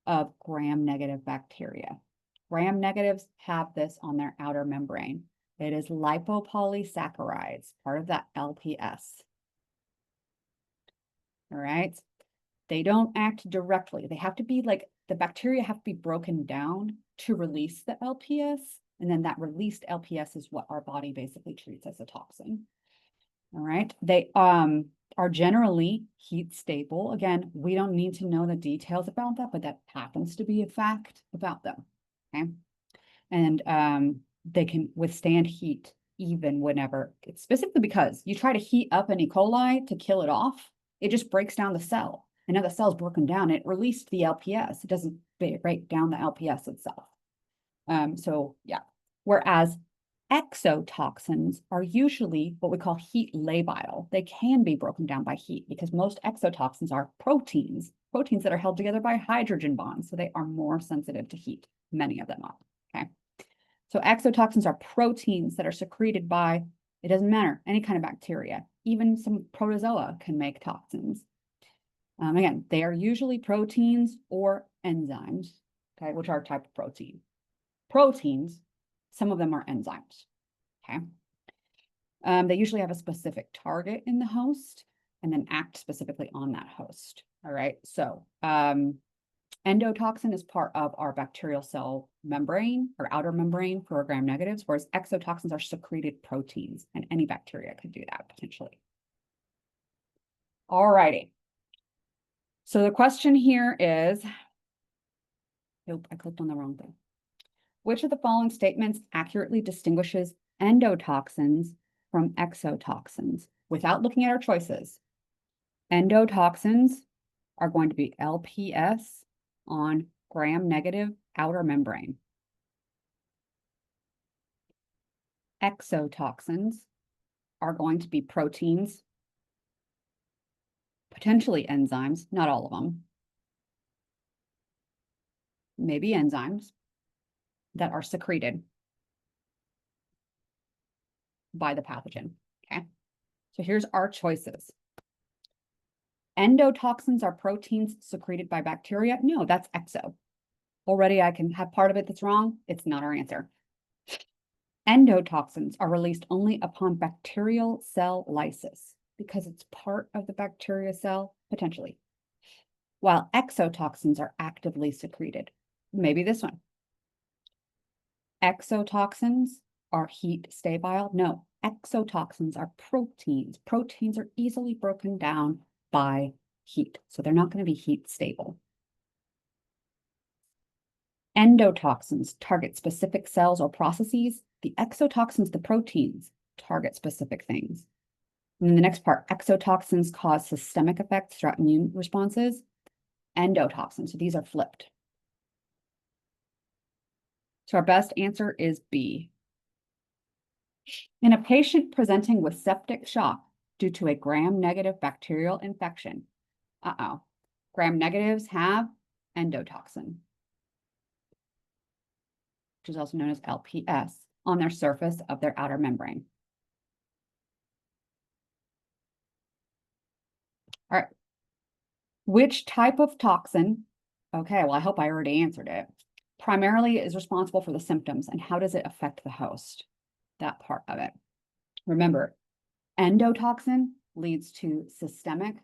of gram-negative bacteria. Gram-negatives have this on their outer membrane. It is lipopolysaccharides, part of that LPS. All right. They don't act directly. They have to be like, the bacteria have to be broken down to release the LPS. And then that released LPS is what our body basically treats as a toxin. All right. are generally heat stable. Again, we don't need to know the details about that, but that happens to be a fact about them. Okay. And they can withstand heat even whenever, it's specifically because you try to heat up an E. coli to kill it off, it just breaks down the cell. And now the cell's broken down, it released the LPS. It doesn't break down the LPS itself. So yeah, whereas exotoxins are usually what we call heat labile. They can be broken down by heat because most exotoxins are proteins that are held together by hydrogen bonds. So they are more sensitive to heat. Many of them are, okay? So exotoxins are proteins that are secreted by, it doesn't matter, any kind of bacteria. Even some protozoa can make toxins. Again, they are usually proteins or enzymes, okay, which are a type of protein. Proteins, some of them are enzymes, okay? They usually have a specific target in the host and then act specifically on that host, all right? So endotoxin is part of our bacterial cell membrane or outer membrane for gram-negatives, whereas exotoxins are secreted proteins, and any bacteria could do that potentially. All righty. So the question here is, nope, I clicked on the wrong thing. Which of the following statements accurately distinguishes endotoxins from exotoxins without looking at our choices? Endotoxins are going to be LPS on gram-negative outer membrane. Exotoxins are going to be proteins, potentially enzymes, not all of them, maybe enzymes that are secreted by the pathogen, okay? So here's our choices. Endotoxins are proteins secreted by bacteria. No, that's exo. Already I can have part of it that's wrong. It's not our answer. Endotoxins are released only upon bacterial cell lysis because it's part of the bacteria cell, potentially. While exotoxins are actively secreted. Maybe this one. Exotoxins are heat stable. No, exotoxins are proteins. Proteins are easily broken down by heat, so they're not going to be heat stable. Endotoxins target specific cells or processes. The exotoxins, the proteins, target specific things. And then the next part, exotoxins cause systemic effects throughout immune responses. Endotoxins, so these are flipped. So our best answer is B. In a patient presenting with septic shock due to a gram-negative bacterial infection, gram-negatives have endotoxin, which is also known as LPS, on their surface of their outer membrane. All right. Which type of toxin, okay, well, I hope I already answered it, primarily is responsible for the symptoms, and how does it affect the host? That part of it. Remember, endotoxin leads to systemic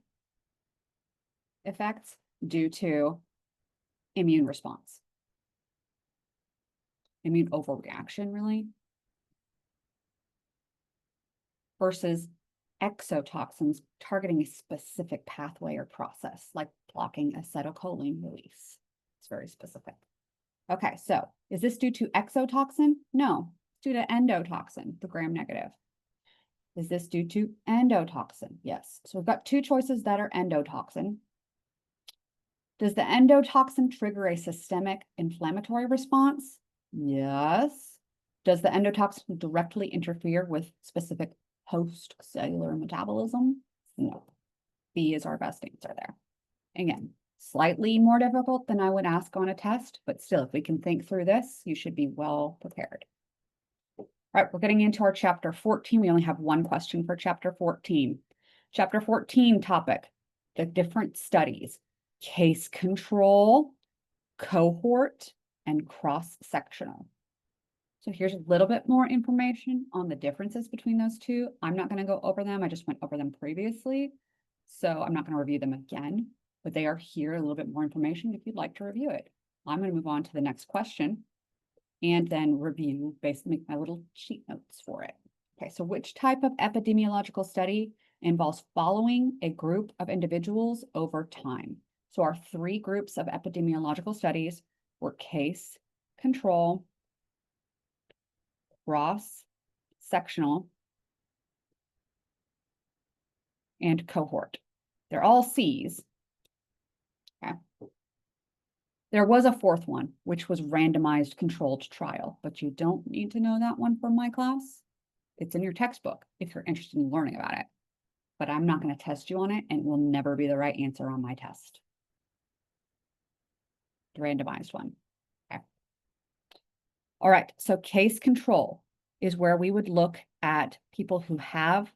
effects due to immune response. Immune overreaction, really. Versus exotoxins targeting a specific pathway or process, like blocking acetylcholine release. It's very specific. Okay, so is this due to exotoxin? No, it's due to endotoxin, the gram-negative. Is this due to endotoxin? Yes. So we've got two choices that are endotoxin. Does the endotoxin trigger a systemic inflammatory response? Yes. Does the endotoxin directly interfere with specific host cellular metabolism? No. B is our best answer there. Again, slightly more difficult than I would ask on a test, but still, if we can think through this, you should be well prepared. All right, we're getting into our chapter 14. We only have one question for chapter 14. Chapter 14 topic, the different studies, case control, cohort, and cross-sectional. So here's a little bit more information on the differences between those two. I'm not going to go over them. I just went over them previously. So I'm not going to review them again, but they are here, a little bit more information if you'd like to review it. I'm going to move on to the next question and then review, basically make my little sheet notes for it. Okay, so which type of epidemiological study involves following a group of individuals over time. So our three groups of epidemiological studies were case, control, cross-sectional, and cohort. They're all C's. Okay. There was a fourth one, which was randomized controlled trial, but you don't need to know that one from my class. It's in your textbook if you're interested in learning about it, but I'm not going to test you on it, and it will never be the right answer on my test. The randomized one. Okay. All right, so case control is where we would look at people who have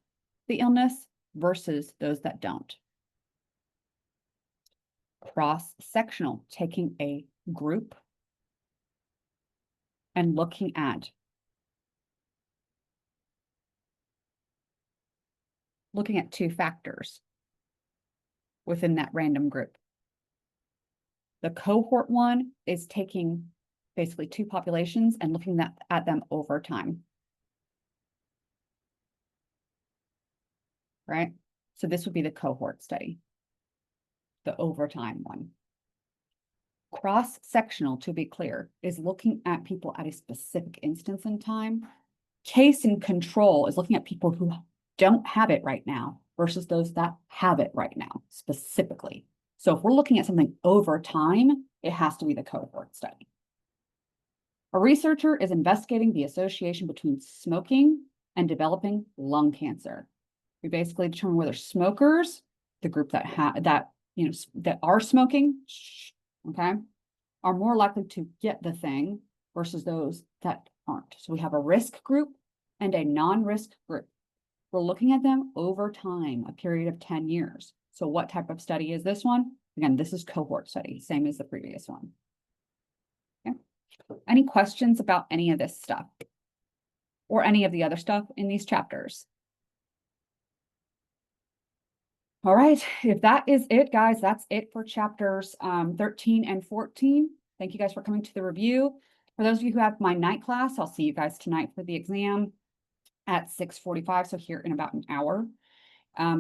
the illness versus those that don't. Cross-sectional, taking a group and looking at two factors within that random group. The cohort one is taking basically two populations and looking at them over time. Right? So this would be the cohort study, the overtime one. Cross-sectional, to be clear, is looking at people at a specific instance in time. Case and control is looking at people who don't have it right now versus those that have it right now, specifically. So if we're looking at something over time, it has to be the cohort study. A researcher is investigating the association between smoking and developing lung cancer. We basically determine whether smokers, the group that are smoking, okay, are more likely to get the thing versus those that aren't. So we have a risk group and a non-risk group. We're looking at them over time, a period of 10 years. So what type of study is this one? Again, this is cohort study, same as the previous one. Okay. Any questions about any of this stuff or any of the other stuff in these chapters? All right, if that is it, guys, that's it for chapters 13 and 14. Thank you guys for coming to the review. For those of you who have my night class, I'll see you guys tonight for the exam at 6:45, so here in about an hour.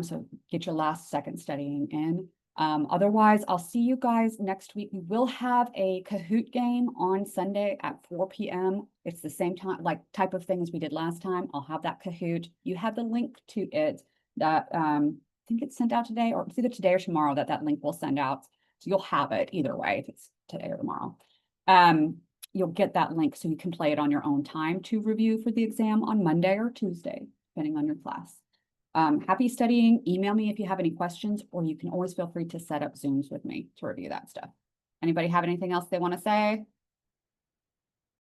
So get your last second studying in. Otherwise, I'll see you guys next week. We will have a Kahoot game on Sunday at 4 p.m. It's the same time, type of thing as we did last time. I'll have that Kahoot. You have the link to it that I think it's sent out today, or it's either today or tomorrow that link will send out. So you'll have it either way, if it's today or tomorrow. You'll get that link so you can play it on your own time to review for the exam on Monday or Tuesday, depending on your class. Happy studying. Email me if you have any questions, or you can always feel free to set up Zooms with me to review that stuff. Anybody have anything else they want to say?